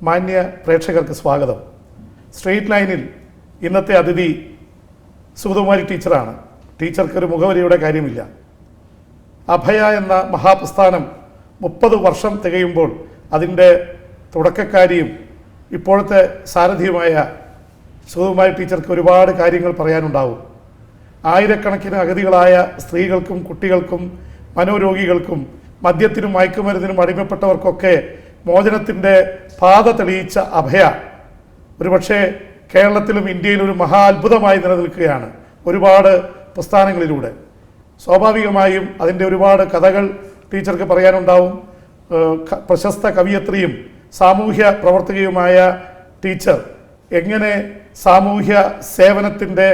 മാന്യ പ്രേക്ഷകർക്ക് സ്വാഗതം. സ്ട്രെയിറ്റ് ലൈനിൽ ഇന്നത്തെ അതിഥി സുഗതകുമാരി ടീച്ചറാണ്. ടീച്ചർക്കൊരു മുഖവരിയുടെ കാര്യമില്ല. അഭയ എന്ന മഹാപ്രസ്ഥാനം 30 വർഷം തികയുമ്പോൾ അതിൻ്റെ തുടക്കക്കാരിയും ഇപ്പോഴത്തെ സാരഥിയുമായ സുഗതകുമാരി ടീച്ചർക്ക് ഒരുപാട് കാര്യങ്ങൾ പറയാനുണ്ടാവും. ആയിരക്കണക്കിന് അഗതികളായ സ്ത്രീകൾക്കും കുട്ടികൾക്കും മനോരോഗികൾക്കും മദ്യത്തിനും മയക്കുമരുന്നിനും അടിമപ്പെട്ടവർക്കൊക്കെ മോചനത്തിൻ്റെ പാത തെളിയിച്ച അഭയ ഒരുപക്ഷെ കേരളത്തിലും ഇന്ത്യയിലും ഒരു മഹാ അത്ഭുതമായി നിലനിൽക്കുകയാണ് ഒരുപാട് പ്രസ്ഥാനങ്ങളിലൂടെ. സ്വാഭാവികമായും അതിൻ്റെ ഒരുപാട് കഥകൾ ടീച്ചർക്ക് പറയാനുണ്ടാവും. പ്രശസ്ത കവിയത്രിയും സാമൂഹ്യ പ്രവർത്തകയുമായ ടീച്ചർ എങ്ങനെ സാമൂഹ്യ സേവനത്തിൻ്റെ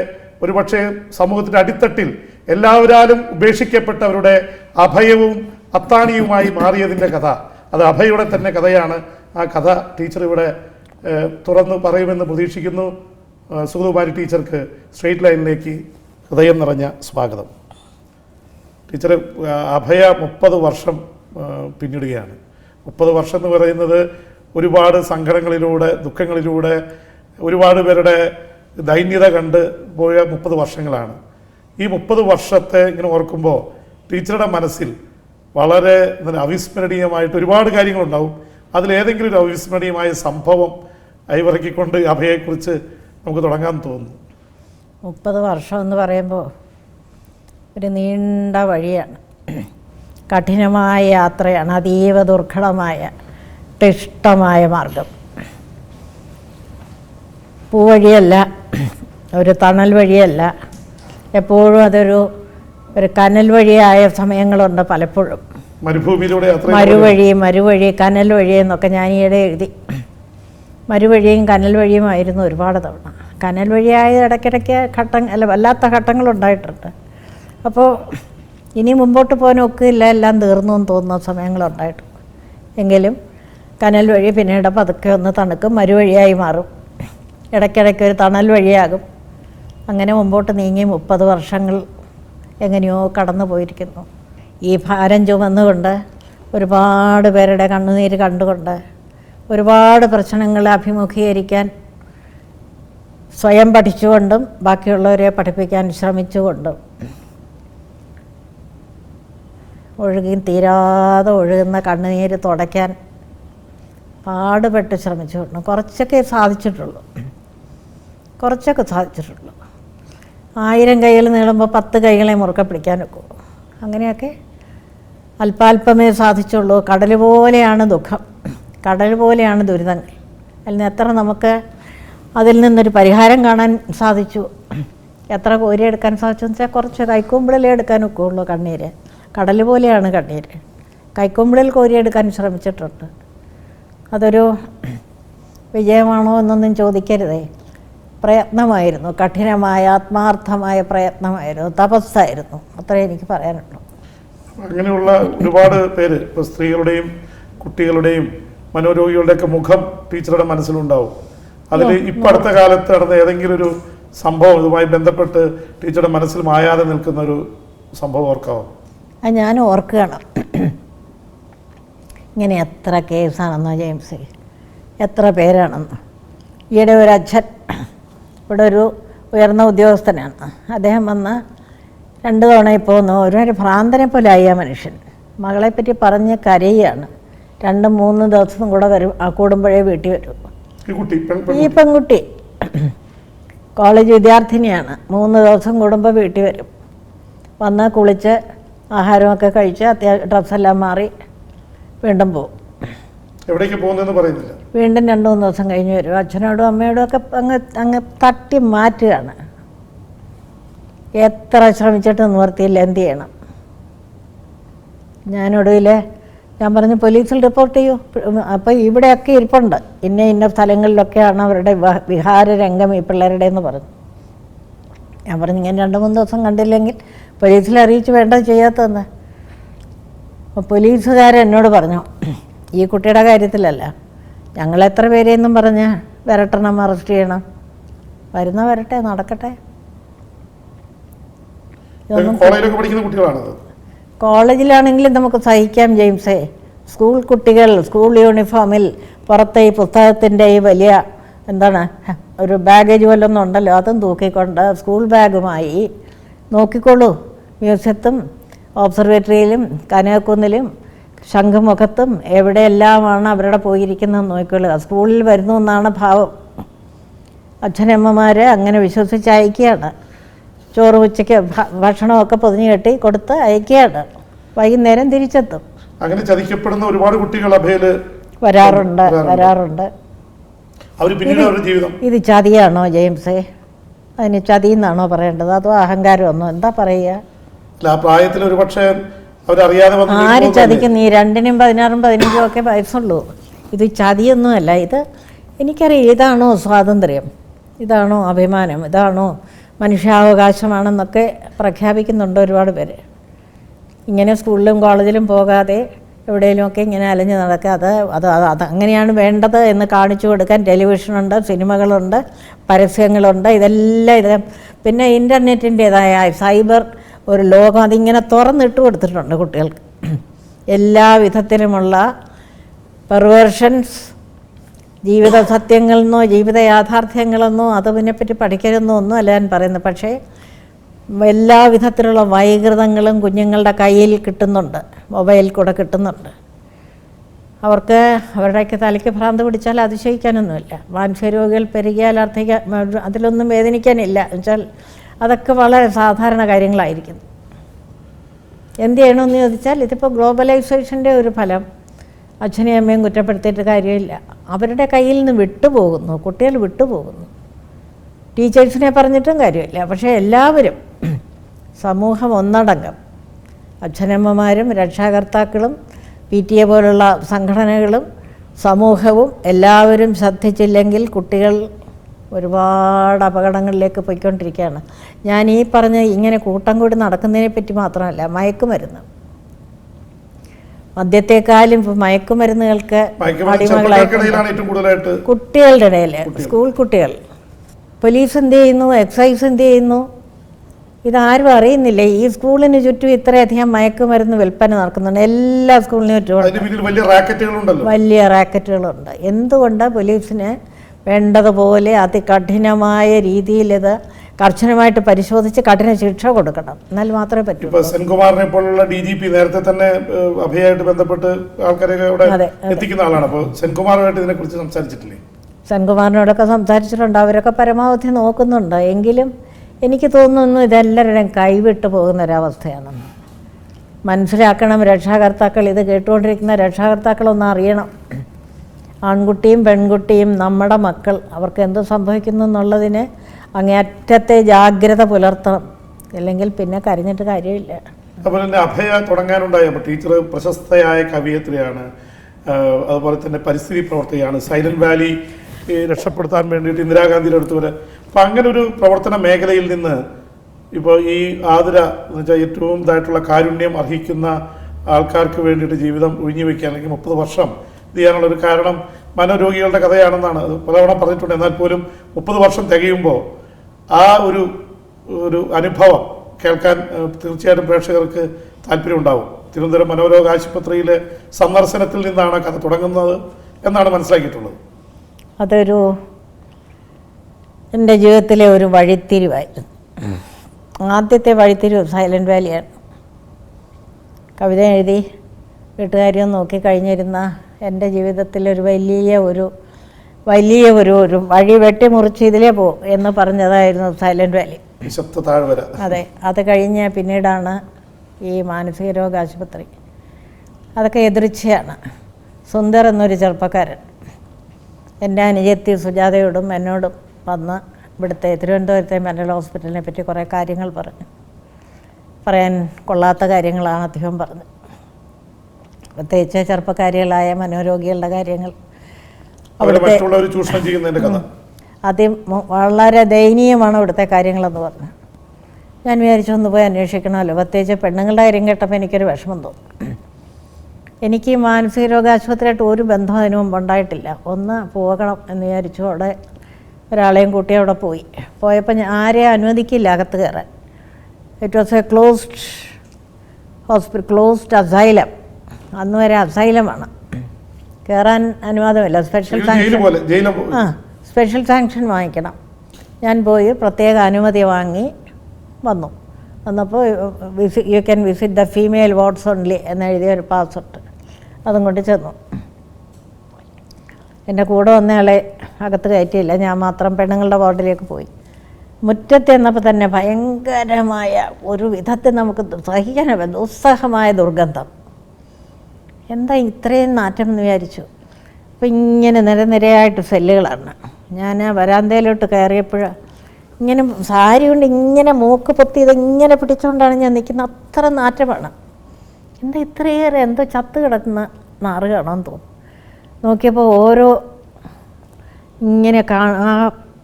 ഒരുപക്ഷെ സമൂഹത്തിൻ്റെ അടിത്തട്ടിൽ എല്ലാവരാലും ഉപേക്ഷിക്കപ്പെട്ടവരുടെ അഭയവും അത്താണിയുമായി മാറിയതിൻ്റെ കഥ, അത് അഭയയുടെ തന്നെ കഥയാണ്. ആ കഥ ടീച്ചർ ഇവിടെ തുറന്നു പറയുമെന്ന് പ്രതീക്ഷിക്കുന്നു. സുഗതകുമാരി ടീച്ചർക്ക് സ്ട്രെയിറ്റ് ലൈനിലേക്ക് ഹൃദയം നിറഞ്ഞ സ്വാഗതം. ടീച്ചർ അഭയ 30 വർഷം പിന്നിടുകയാണ്. 30 വർഷം എന്ന് പറയുന്നത് ഒരുപാട് സങ്കടങ്ങളിലൂടെ ദുഃഖങ്ങളിലൂടെ ഒരുപാട് പേരുടെ ദൈന്യത കണ്ട് പോയ 30 വർഷങ്ങളാണ്. ഈ 30 വർഷത്തെ ഇങ്ങനെ ഓർക്കുമ്പോൾ ടീച്ചറുടെ മനസ്സിൽ വളരെ അവിസ്മരണീയമായിട്ട് ഒരുപാട് കാര്യങ്ങളുണ്ടാവും. അതിലേതെങ്കിലും ഒരു അവിസ്മരണീയമായ സംഭവം അയവിറക്കിക്കൊണ്ട് അഭയെക്കുറിച്ച് നമുക്ക് തുടങ്ങാൻ തോന്നുന്നു. 30 വർഷം എന്ന് പറയുമ്പോൾ ഒരു നീണ്ട വഴിയാണ്, കഠിനമായ യാത്രയാണ്, അതീവ ദുർഘടമായ ക്ലിഷ്ടമായ മാർഗം. പൂവഴിയല്ല, ഒരു തണൽ വഴിയല്ല, എപ്പോഴും അതൊരു കനൽ വഴിയായ സമയങ്ങളുണ്ട്. പലപ്പോഴും മരുഭൂമിയിലൂടെ മരുവഴി കനൽ വഴി എന്നൊക്കെ ഞാൻ ഈയിടെ എഴുതി. മരുവഴിയും കനൽ വഴിയുമായിരുന്നു ഒരുപാട് തവണ. കനൽ വഴിയായ ഇടയ്ക്കിടയ്ക്ക് വല്ലാത്ത ഘട്ടങ്ങളുണ്ടായിട്ടുണ്ട്. അപ്പോൾ ഇനി മുമ്പോട്ട് പോകാൻ ഒക്കില്ല, എല്ലാം തീർന്നു എന്ന് തോന്നുന്ന സമയങ്ങളുണ്ടായിട്ടുണ്ട്. എങ്കിലും കനൽ വഴി പിന്നീട് പതുക്കെ ഒന്ന് തണുക്കും, മരുവഴിയായി മാറും, ഇടയ്ക്കിടയ്ക്ക് ഒരു തണൽ വഴിയാകും. അങ്ങനെ മുമ്പോട്ട് നീങ്ങി 30 വർഷങ്ങൾ എങ്ങനെയോ കടന്നു പോയിരിക്കുന്നു. ഈ ഭാരം ചുമന്നുകൊണ്ട് ഒരുപാട് പേരുടെ കണ്ണുനീര് കണ്ടുകൊണ്ട് ഒരുപാട് പ്രശ്നങ്ങളെ അഭിമുഖീകരിക്കാൻ സ്വയം പഠിച്ചുകൊണ്ടും ബാക്കിയുള്ളവരെ പഠിപ്പിക്കാൻ ശ്രമിച്ചുകൊണ്ടും തീരാതെ ഒഴുകുന്ന കണ്ണുനീര് തുടയ്ക്കാൻ പാടുപെട്ട് ശ്രമിച്ചുകൊണ്ടും കുറച്ചൊക്കെ സാധിച്ചിട്ടുള്ളൂ. 1000 കൈകൾ നീളുമ്പോൾ 10 കൈകളെ മുറുക്കെ പിടിക്കാൻ ഒക്കുള്ളൂ. അങ്ങനെയൊക്കെ അല്പാൽപമേ സാധിച്ചുള്ളൂ. കടൽ പോലെയാണ് ദുഃഖം, കടൽ പോലെയാണ് ദുരിതങ്ങൾ. അതിൽ നിന്ന് എത്ര നമുക്ക് അതിൽ നിന്നൊരു പരിഹാരം കാണാൻ സാധിച്ചു, എത്ര കോരിയെടുക്കാൻ സാധിച്ചു എന്ന് വെച്ചാൽ കുറച്ച് കൈക്കുമ്പിളിലേ എടുക്കാൻ ഒക്കുള്ളൂ. കണ്ണീര് കടൽ പോലെയാണ് കണ്ണീര്. കൈക്കുമ്പിളിൽ കോരിയെടുക്കാൻ ശ്രമിച്ചിട്ടുണ്ട്. അതൊരു വിജയമാണോ എന്നൊന്നും ചോദിക്കരുതേ. പ്രയത്നമായിരുന്നു, കഠിനമായ ആത്മാർത്ഥമായ പ്രയത്നമായിരുന്നു, തപസ്സായിരുന്നു. അത്രേ എനിക്ക് പറയാനുള്ളൂ. അങ്ങനെയുള്ള ഒരുപാട് പേര്, ഇപ്പോൾ സ്ത്രീകളുടെയും കുട്ടികളുടെയും മനോരോഗികളുടെയൊക്കെ മുഖം ടീച്ചറുടെ മനസ്സിലുണ്ടാവും. അതിൽ ഇപ്പം അടുത്ത കാലത്ത് നടന്ന ഏതെങ്കിലും ഒരു സംഭവം ഇതുമായി ബന്ധപ്പെട്ട് ടീച്ചറുടെ മനസ്സിൽ മായാതെ നിൽക്കുന്ന ഒരു സംഭവം ഓർക്കാവോ? ഞാൻ ഓർക്കുകയാണ്. ഇങ്ങനെ എത്ര കേസാണെന്നോ ജെയിംസ്, എത്ര പേരാണെന്നോ. ഈയിടെ ഒരു അച്ഛൻ, ഇവിടെ ഒരു ഉയർന്ന ഉദ്യോഗസ്ഥനാണ്, അദ്ദേഹം വന്ന് 2 തവണ പോകുന്നു. ഒരു ഭ്രാന്തനെ പോലെ ആയി ആ മനുഷ്യൻ. മകളെപ്പറ്റി പറഞ്ഞ് കരയുകയാണ്. 2-3 ദിവസം കൂടെ കൂടുമ്പോഴേ വീട്ടിൽ വരും. ഈ പെൺകുട്ടി കോളേജ് വിദ്യാർത്ഥിനിയാണ്. 3 ദിവസം കൂടുമ്പോൾ വീട്ടിൽ വരും. വന്ന് കുളിച്ച് ആഹാരമൊക്കെ കഴിച്ച് ഡ്രസ്സെല്ലാം മാറി വീണ്ടും പോകും. എവിടേക്ക് പോകുന്നതെന്ന് പറയുന്നില്ല. വീണ്ടും 2-3 ദിവസം കഴിഞ്ഞ് വരും. അച്ഛനോടും അമ്മയോടും ഒക്കെ അങ്ങ് തട്ടി മാറ്റുകയാണ്. എത്ര ശ്രമിച്ചിട്ട് നിവർത്തിയില്ല, എന്ത് ചെയ്യണം? ഞാൻ പറഞ്ഞു പോലീസിൽ റിപ്പോർട്ട് ചെയ്യൂ. അപ്പോൾ ഇവിടെയൊക്കെ ഇരിപ്പുണ്ട്, ഇന്ന സ്ഥലങ്ങളിലൊക്കെയാണ് അവരുടെ വിഹാരരംഗം ഈ പിള്ളേരുടെ എന്ന് പറഞ്ഞു. ഞാൻ പറഞ്ഞു ഇങ്ങനെ 2-3 ദിവസം കണ്ടില്ലെങ്കിൽ പോലീസിൽ അറിയിച്ച് വേണ്ടത് ചെയ്യാത്തതെന്ന്. അപ്പോൾ പോലീസുകാരെന്നോട് പറഞ്ഞു, ഈ കുട്ടിയുടെ കാര്യത്തിലല്ല, ഞങ്ങൾ എത്ര പേരെയെന്നും പറഞ്ഞ് വരട്ടണം, അറസ്റ്റ് ചെയ്യണം. വരട്ടെ, നടക്കട്ടെ. കോളേജിലാണെങ്കിലും നമുക്ക് സഹിക്കാം ജെയിംസേ. സ്കൂൾ കുട്ടികൾ സ്കൂൾ യൂണിഫോമിൽ പുറത്തെ ഈ പുസ്തകത്തിൻ്റെ ഈ വലിയ എന്താണ് ഒരു ബാഗേജ് വല്ലൊന്നും ഉണ്ടല്ലോ, അതും തൂക്കിക്കൊണ്ട് സ്കൂൾ ബാഗുമായി നോക്കിക്കോളൂ. മ്യൂസിയത്തും ഒബ്സർവേറ്ററിയിലും കനകക്കുന്നിലും ശംഖുമുഖത്തും എവിടെയെല്ലാമാണ് അവരുടെ പോയിരിക്കുന്നത് നോക്കിക്കൊള്ളുക. സ്കൂളിൽ വരുന്നു എന്നാണ് ഭാവം. അച്ഛനമ്മമാർ അങ്ങനെ വിശ്വസിച്ച് അയക്കുകയാണ്. ചോറ് ഉച്ചയ്ക്ക് ഭക്ഷണമൊക്കെ പൊതിഞ്ഞ് കെട്ടി കൊടുത്ത് അയക്കുകയാണ്. വൈകുന്നേരം തിരിച്ചെത്തും. അങ്ങനെ ചതിക്കപ്പെടുന്ന ഒരുപാട് കുട്ടികൾ അഭയയില് വരാറുണ്ട്. ഇത് ചതിയാണോ ജെയിംസേ? അതിന് ചതി എന്നാണോ പറയേണ്ടത്, അതോ അഹങ്കാരമൊന്നോ? എന്താ പറയുക? പ്രായത്തിൽ ഒരു പക്ഷേ അവരറിയാതെ ആര് ചതിക്കുന്നു? ഈ 2-നും 16-ഉം 15-ഉം ഒക്കെ വയസ്സുള്ളൂ. ഇത് ചതിയൊന്നുമല്ല. ഇത് എനിക്കറിയാം. ഇതാണോ സ്വാതന്ത്ര്യം? ഇതാണോ അഭിമാനം? ഇതാണോ മനുഷ്യാവകാശമാണെന്നൊക്കെ പ്രഖ്യാപിക്കുന്നുണ്ട് ഒരുപാട് പേര്. ഇങ്ങനെ സ്കൂളിലും കോളേജിലും പോകാതെ എവിടെയെങ്കിലുമൊക്കെ ഇങ്ങനെ അലഞ്ഞ് നടക്കുക. അത് അങ്ങനെയാണ് വേണ്ടത് എന്ന് കാണിച്ചു കൊടുക്കാൻ ടെലിവിഷനുണ്ട്, സിനിമകളുണ്ട്, പരസ്യങ്ങളുണ്ട്. ഇതെല്ലാം പിന്നെ ഇൻ്റർനെറ്റിൻ്റേതായ സൈബർ ഒരു ലോകം അതിങ്ങനെ തുറന്നിട്ട് കൊടുത്തിട്ടുണ്ട് കുട്ടികൾക്ക്. എല്ലാ വിധത്തിലുമുള്ള പെർവേർഷൻസ്, ജീവിത സത്യങ്ങളെന്നോ ജീവിത യാഥാർത്ഥ്യങ്ങളെന്നോ അതിനെപ്പറ്റി പഠിക്കരുതെന്നോ ഒന്നും അല്ല ഞാൻ പറയുന്നത്. പക്ഷേ എല്ലാ വിധത്തിലുള്ള വൈകൃതങ്ങളും കുഞ്ഞുങ്ങളുടെ കയ്യിൽ കിട്ടുന്നുണ്ട്, മൊബൈൽ കൂടെ കിട്ടുന്നുണ്ട്. അവർക്ക് അവരുടെയൊക്കെ തലയ്ക്ക് ഭ്രാന്ത് പിടിച്ചാൽ അതിശയിക്കാനൊന്നുമില്ല. മാനസിക രോഗികൾ പെരുകിയാൽ അതിലൊന്നും വേദനിക്കാനില്ല. എന്നുവെച്ചാൽ അതൊക്കെ വളരെ സാധാരണ കാര്യങ്ങളായിരിക്കും. എന്ത് ചെയ്യണമെന്ന് ചോദിച്ചാൽ ഇതിപ്പോൾ ഗ്ലോബലൈസേഷൻ്റെ ഒരു ഫലം. അച്ഛനെയും അമ്മയും കുറ്റപ്പെടുത്തിയിട്ട് കാര്യമില്ല. അവരുടെ കയ്യിൽ നിന്ന് വിട്ടുപോകുന്നു, കുട്ടികൾ വിട്ടുപോകുന്നു. ടീച്ചേഴ്സിനെ പറഞ്ഞിട്ടും കാര്യമില്ല. പക്ഷേ എല്ലാവരും, സമൂഹം ഒന്നടങ്കം, അച്ഛനമ്മമാരും രക്ഷാകർത്താക്കളും PTA പോലുള്ള സംഘടനകളും സമൂഹവും എല്ലാവരും ശ്രദ്ധിച്ചില്ലെങ്കിൽ കുട്ടികൾ ഒരുപാട് അപകടങ്ങളിലേക്ക് പോയിക്കൊണ്ടിരിക്കുകയാണ്. ഞാൻ ഈ പറഞ്ഞ ഇങ്ങനെ കൂട്ടം കൂടി നടക്കുന്നതിനെ പറ്റി മാത്രമല്ല, മയക്കുമരുന്ന്, മദ്യത്തെക്കാളും ഇപ്പോൾ മയക്കുമരുന്നുകൾക്ക് അടിമകളായിട്ട് കുട്ടികളുടെ ഇടയിൽ, സ്കൂൾ കുട്ടികൾ. പോലീസ് എന്ത് ചെയ്യുന്നു? എക്സൈസ് എന്ത് ചെയ്യുന്നു? ഇതാരും അറിയുന്നില്ല. ഈ സ്കൂളിന് ചുറ്റും ഇത്രയധികം മയക്കുമരുന്ന് വിൽപ്പന നടക്കുന്നുണ്ട്. എല്ലാ സ്കൂളിനും ചുറ്റും വലിയ റാക്കറ്റുകളുണ്ട്. എന്തുകൊണ്ട് പോലീസിന് വേണ്ടതുപോലെ അതികഠിനമായ രീതിയിൽ ഇത് കർശനമായിട്ട് പരിശോധിച്ച് കഠിന ശിക്ഷ കൊടുക്കണം, എന്നാൽ മാത്രമേ പറ്റൂ. സെൻകുമാറിനെ പോലുള്ള DGP നേരത്തെ തന്നെ അഭയായിട്ട് ബന്ധപ്പെട്ട് ആൾക്കാരൊക്കെ അവിടെ എത്തിക്കുന്ന ആളാണ്. അപ്പോൾ സെൻകുമാറുമായിട്ട് ഇതിനെക്കുറിച്ച് സംസാരിച്ചിട്ടില്ലേ? സെൻകുമാറിനോടൊക്കെ സംസാരിച്ചിട്ടുണ്ട്. അവരൊക്കെ പരമാവധി നോക്കുന്നുണ്ട്. എങ്കിലും എനിക്ക് തോന്നുന്നു ഇതെല്ലാവരുടെയും കൈവിട്ട് പോകുന്നൊരവസ്ഥയാണെന്ന്. മനസ്സിലാക്കണം രക്ഷാകർത്താക്കൾ, ഇത് കേട്ടുകൊണ്ടിരിക്കുന്ന രക്ഷാകർത്താക്കളൊന്നും അറിയണം. ആൺകുട്ടിയും പെൺകുട്ടിയും നമ്മുടെ മക്കൾ, അവർക്ക് എന്ത് സംഭവിക്കുന്നു എന്നുള്ളതിന് അങ്ങേയറ്റത്തെ ജാഗ്രത പുലർത്തണം. അല്ലെങ്കിൽ പിന്നെ കരഞ്ഞിട്ട് കാര്യമില്ല. അതുപോലെ തന്നെ അഭയ തുടങ്ങാനുണ്ടായ ടീച്ചർ പ്രശസ്തയായ കവിയത്രിയാണ്, അതുപോലെ തന്നെ പരിസ്ഥിതി പ്രവർത്തകയാണ്. സൈലന്റ് വാലി രക്ഷപ്പെടുത്താൻ വേണ്ടിയിട്ട് ഇന്ദിരാഗാന്ധിയുടെ അടുത്ത് വരെ. അപ്പം അങ്ങനെ ഒരു പ്രവർത്തന മേഖലയിൽ നിന്ന് ഇപ്പോൾ ഈ ആതുര എന്ന് വെച്ചാൽ ഏറ്റവും ഇതായിട്ടുള്ള കാരുണ്യം അർഹിക്കുന്ന ആൾക്കാർക്ക് വേണ്ടിയിട്ട് ജീവിതം ഒഴിഞ്ഞു വയ്ക്കുക, അല്ലെങ്കിൽ 30 വർഷം ഇത് ചെയ്യാനുള്ളൊരു കാരണം മനോരോഗികളുടെ കഥയാണെന്നാണ് അത് പലതവണ പറഞ്ഞിട്ടുണ്ട്. എന്നാൽ പോലും 30 വർഷം തികയുമ്പോൾ ആ ഒരു അനുഭവം കേൾക്കാൻ തീർച്ചയായിട്ടും പ്രേക്ഷകർക്ക് താല്പര്യമുണ്ടാവും. തിരുവനന്തപുരം മനോരോഗ ആശുപത്രിയിലെ സന്ദർശനത്തിൽ നിന്നാണ് കഥ തുടങ്ങുന്നത് എന്നാണ് മനസ്സിലാക്കിയിട്ടുള്ളത്. അതൊരു എൻ്റെ ജീവിതത്തിലെ ഒരു വഴിത്തിരിവായിരുന്നു. ആദ്യത്തെ വഴിത്തിരിവ് സൈലന്റ് വാലിയാണ്. കവിത എഴുതി വീട്ടുകാരിയും നോക്കി കഴിഞ്ഞിരുന്ന എൻ്റെ ജീവിതത്തിലൊരു വലിയ ഒരു വഴി വെട്ടിമുറിച്ച് ഇതിലേ പോകും എന്ന് പറഞ്ഞതായിരുന്നു സൈലന്റ് വാലി. അതെ, അത് കഴിഞ്ഞ് പിന്നീടാണ് ഈ മാനസിക രോഗ ആശുപത്രി. അതൊക്കെ എതിർച്ചയാണ്. സുന്ദർ എന്നൊരു ചെറുപ്പക്കാരൻ എൻ്റെ അനുജത്തി സുജാതയോടും എന്നോടും വന്ന് ഇവിടുത്തെ തിരുവനന്തപുരത്തെ മെൻ്റൽ ഹോസ്പിറ്റലിനെ പറ്റി കുറേ കാര്യങ്ങൾ പറഞ്ഞു. പറയാൻ കൊള്ളാത്ത കാര്യങ്ങളാണ് അദ്ദേഹം പറഞ്ഞത്. പ്രത്യേകിച്ച് ചെറുപ്പക്കാരികളായ മനോരോഗികളുടെ കാര്യങ്ങൾ. വളരെ ദയനീയമാണ് ഇവിടുത്തെ കാര്യങ്ങളെന്ന് പറഞ്ഞു. ഞാൻ വിചാരിച്ചൊന്ന് പോയി അന്വേഷിക്കണമല്ലോ. പ്രത്യേകിച്ച് പെണ്ണുങ്ങളുടെ കാര്യം കേട്ടപ്പോൾ എനിക്കൊരു വിഷമം തോന്നി. എനിക്ക് മാനസിക രോഗാശുപത്രിയായിട്ട് ഒരു ബന്ധം അതിനു മുമ്പ് ഉണ്ടായിട്ടില്ല. ഒന്ന് പോകണം എന്ന് വിചാരിച്ചു. അവിടെ ഒരാളെയും കൂട്ടി അവിടെ പോയപ്പോൾ ആരെയും അനുവദിക്കില്ല അകത്ത് കയറാൻ. It was A closed asylum. അന്ന് വരെ അസൈലമാണ്, കയറാൻ അനുവാദമില്ല. സ്പെഷ്യൽ സാങ്ഷൻ വാങ്ങിക്കണം. ഞാൻ പോയി പ്രത്യേക അനുമതി വാങ്ങി വന്നപ്പോൾ you can visit the female wards only എന്നെഴുതിയൊരു പാസ്വേർഡ് അതും കൊണ്ട് ചെന്നു. എൻ്റെ കൂടെ വന്നയാളെ അകത്ത് കയറ്റിയില്ല, ഞാൻ മാത്രം പെണ്ണുങ്ങളുടെ വാർഡിലേക്ക് പോയി. മുറ്റത്ത് ചെന്നപ്പോൾ തന്നെ ഭയങ്കരമായ ഒരു വിധത്തിൽ നമുക്ക് സഹിക്കാനാണ് ദുസ്സഹമായ ദുർഗന്ധം. എന്താ ഇത്രയും നാറ്റം എന്ന് വിചാരിച്ചു. അപ്പോൾ ഇങ്ങനെ നിരനിരയായിട്ട് സെല്ലുകളാണ്. ഞാൻ വരാന്തയിലോട്ട് കയറിയപ്പോൾ ഇങ്ങനെ സാരി കൊണ്ട് ഇങ്ങനെ മൂക്ക് പൊത്തി ഇതിങ്ങനെ പിടിച്ചുകൊണ്ടാണ് ഞാൻ നിൽക്കുന്നത്. അത്ര നാറ്റമാണ്. എന്താ ഇത്രയേറെ എന്തോ ചത്ത് കിടക്കുന്ന നാറ് കാണാൻ തോന്നും. നോക്കിയപ്പോൾ ഓരോ ഇങ്ങനെ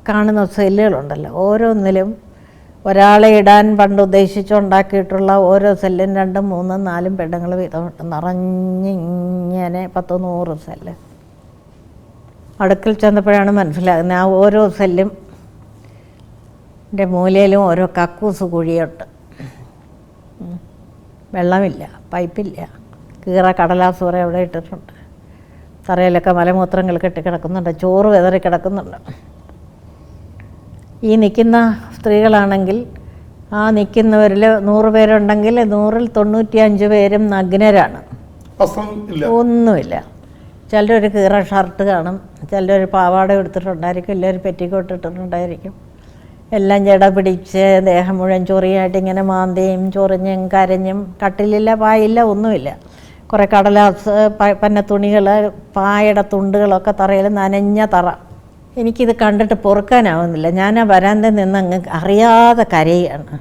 കാണുന്ന സെല്ലുകളുണ്ടല്ലോ, ഓരോന്നിലും ഒരാളെ ഇടാൻ പണ്ട് ഉദ്ദേശിച്ചുണ്ടാക്കിയിട്ടുള്ള ഓരോ സെല്ലും 2, 3, 4 പെണ്ണുങ്ങൾ വീതമുണ്ട്. നിറഞ്ഞിങ്ങനെ 10-100 സെല്ല്. അടുക്കൽ ചെന്നപ്പോഴാണ് മനസ്സിലാകുന്നത് ആ ഓരോ സെല്ലും എൻ്റെ മൂലയിലും ഓരോ കക്കൂസ് കുഴിയുണ്ട്. വെള്ളമില്ല, പൈപ്പില്ല, കടലാസ് വരെ അവിടെ ഇട്ടിട്ടുണ്ട്. തറയിലൊക്കെ മലമൂത്രങ്ങൾ കെട്ടിക്കിടക്കുന്നുണ്ട്, ചോറ് വെതറി കിടക്കുന്നുണ്ട്. ഈ നിൽക്കുന്ന സ്ത്രീകളാണെങ്കിൽ ആ നിൽക്കുന്നവരിൽ 100 പേരുണ്ടെങ്കിൽ 100-ൽ 95 പേരും നഗ്നരാണ്, ഒന്നുമില്ല. ചിലരൊരു കീറ ഷർട്ട് കാണും, ചിലരൊരു പാവാട എടുത്തിട്ടുണ്ടായിരിക്കും, എല്ലാവരും പെറ്റിക്കോട്ട് ഇട്ടിട്ടുണ്ടായിരിക്കും. എല്ലാം ജട പിടിച്ച് ദേഹം മുഴുവൻ ചൊറിയായിട്ട് ഇങ്ങനെ മാന്തിയും ചൊറിഞ്ഞും കരഞ്ഞും, കട്ടിലില്ല, പായില്ല, ഒന്നുമില്ല. കുറേ കടലാസ്, പന്നത്തുണികൾ, പായയുടെ തുണ്ടുകളൊക്കെ തറയിൽ നനഞ്ഞ തറ. എനിക്കിത് കണ്ടിട്ട് പൊറുക്കാനാവുന്നില്ല. ഞാൻ ആ വരാന്തയിൽ നിന്ന് അങ്ങ് അറിയാതെ കരയുകയാണ്.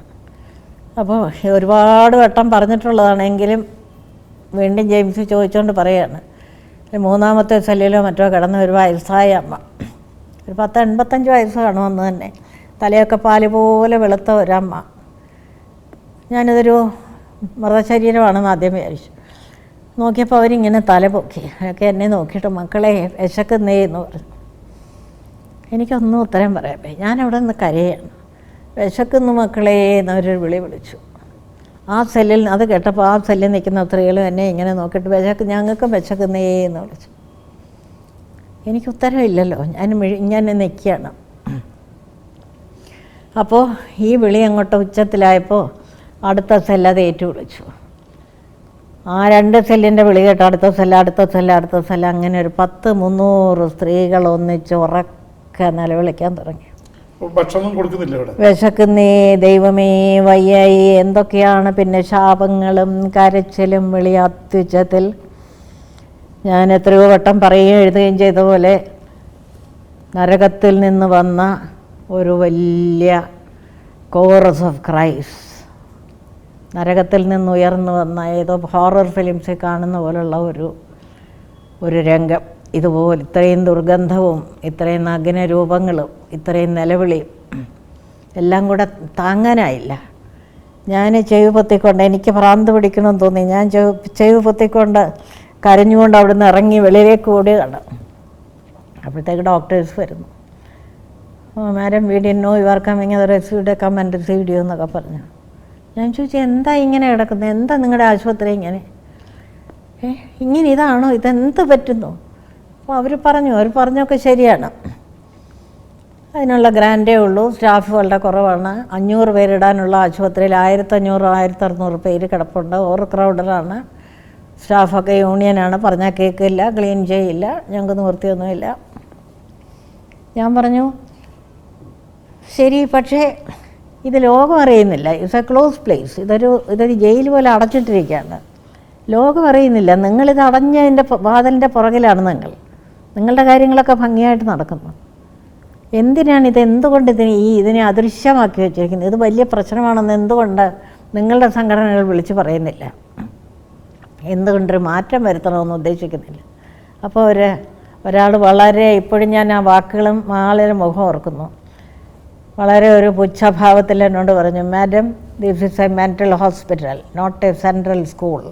അപ്പോൾ ഒരുപാട് വട്ടം പറഞ്ഞിട്ടുള്ളതാണെങ്കിലും വീണ്ടും ജെയിംസ് ചോദിച്ചുകൊണ്ട് പറയുകയാണ്. 3-ാമത്തെ സെല്ലിലോ മറ്റോ കിടന്ന ഒരു വയസ്സായ അമ്മ, ഒരു 10-85 വയസ്സ് കാണുമെന്ന് തന്നെ, തലയൊക്കെ പാല് പോലെ വെളുത്ത ഒരമ്മ. ഞാനിതൊരു മൃതശരീരമാണെന്ന് ആദ്യം വിചാരിച്ചു. നോക്കിയപ്പോൾ അവരിങ്ങനെ തല പൊക്കി. അതൊക്കെ എന്നെ നോക്കിയിട്ട് മക്കളെ വിശക്കുന്നേ എന്ന് പറഞ്ഞു. എനിക്കൊന്നും ഉത്തരം പറയാൻ പോയി. ഞാനവിടെ നിന്ന് കരയാണ്. വിശക്കുന്നു മക്കളെ എന്നവരൊരു വിളി വിളിച്ചു. ആ സെല്ലിൽ അത് കേട്ടപ്പോൾ ആ സെല്ലിൽ നിൽക്കുന്ന സ്ത്രീകളും എന്നെ ഇങ്ങനെ നോക്കിയിട്ട് ഞങ്ങൾക്കും വിശക്കുന്നേ എന്ന് വിളിച്ചു. എനിക്ക് ഉത്തരവില്ലല്ലോ, ഞാൻ നിൽക്കുകയാണ്. അപ്പോൾ ഈ വിളി അങ്ങോട്ട് ഉച്ചത്തിലായപ്പോൾ അടുത്ത സെല്ല് അത് ഏറ്റു വിളിച്ചു. ആ 2 സെല്ലിൻ്റെ വിളി കേട്ടോ അടുത്ത സെല്ല് അങ്ങനെ ഒരു 10-300 സ്ത്രീകൾ ഒന്നിച്ച് ഉറക്കെ നിലവിളിക്കാൻ തുടങ്ങി. ഭക്ഷണം കൊടുക്കുന്നില്ല ഇവിടെ. വിശക്കുന്നേ ദൈവമേ വയ്യായി എന്തൊക്കെയാണ്, പിന്നെ ശാപങ്ങളും കരച്ചിലും വിളി അത്യുച്ചത്തിൽ. ഞാൻ എത്രയോ വട്ടം പറയുകയും എഴുതുകയും ചെയ്ത പോലെ നരകത്തിൽ നിന്ന് വന്ന ഒരു വലിയ കോറസ് ഓഫ് ക്രൈസ്, നരകത്തിൽ നിന്ന് ഉയർന്നു വന്ന ഏതോ ഹൊറർ ഫിലിംസിൽ കാണുന്ന പോലുള്ള ഒരു രംഗം. ഇതുപോലെ ഇത്രയും ദുർഗന്ധവും ഇത്രയും നഗ്ന രൂപങ്ങളും ഇത്രയും നിലവിളിയും എല്ലാം കൂടെ താങ്ങാനായില്ല. ഞാൻ ചെവി പൊത്തിക്കൊണ്ട്, എനിക്ക് ഭ്രാന്ത് പിടിക്കണമെന്ന് തോന്നി, ഞാൻ ചെവി പൊത്തിക്കൊണ്ട് കരഞ്ഞുകൊണ്ട് അവിടെ നിന്ന് ഇറങ്ങി വെളിയിലേക്ക് ഓടുകയാണ്. അപ്പോഴത്തേക്ക് ഡോക്ടേഴ്സ് വരുന്നു. Madam we didn't know you are coming, അത് received come and received you എന്നൊക്കെ പറഞ്ഞു. ഞാൻ ചോദിച്ചു എന്താ ഇങ്ങനെ കിടക്കുന്നത്, എന്താ നിങ്ങളുടെ ആശുപത്രി ഇങ്ങനെ ഇങ്ങനെ ഇതാണോ, ഇതെന്ത് പറ്റുന്നു? അപ്പോൾ അവർ പറഞ്ഞൊക്കെ ശരിയാണ്. അതിനുള്ള ഗ്രാൻഡേ ഉള്ളൂ, സ്റ്റാഫ് വളരെ കുറവാണ്. 500 പേരിടാനുള്ള ആശുപത്രിയിൽ 1500-1600 പേര് കിടപ്പുണ്ട്. ഓവർ ക്രൗഡറാണ്. സ്റ്റാഫൊക്കെ യൂണിയനാണ്, പറഞ്ഞാൽ കേൾക്കില്ല, ക്ലീൻ ചെയ്യില്ല, ഞങ്ങൾക്ക് നിവൃത്തിയൊന്നുമില്ല. ഞാൻ പറഞ്ഞു ശരി, പക്ഷേ ഇത് ലോകം അറിയുന്നില്ല, ഇറ്റ്സ് എ ക്ലോസ് പ്ലേസ്, ഇതൊരു ജയിൽ പോലെ അടച്ചിട്ടിരിക്കുകയാണ്, ലോകം അറിയുന്നില്ല. നിങ്ങളിത് അടഞ്ഞതിൻ്റെ വാതിലിൻ്റെ പുറകിലാണ് നിങ്ങളുടെ കാര്യങ്ങളൊക്കെ ഭംഗിയായിട്ട് നടക്കുന്നു. എന്തുകൊണ്ട് ഇതിനെ അദൃശ്യമാക്കി വെച്ചിരിക്കുന്നത്? ഇത് വലിയ പ്രശ്നമാണെന്ന് എന്തുകൊണ്ട് നിങ്ങളുടെ സംഘടനകൾ വിളിച്ച് പറയുന്നില്ല? എന്തുകൊണ്ടൊരു മാറ്റം വരുത്തണമെന്ന് ഉദ്ദേശിക്കുന്നില്ല? അപ്പോൾ ഒരാൾ വളരെ, ഇപ്പോഴും ഞാൻ ആ വാക്കുകളും ആളുടെ മുഖം ഓർക്കുന്നു, വളരെ ഒരു പുച്ഛഭാവത്തിൽ എന്നോട് പറഞ്ഞു, madam this is a mental hospital, not a central school.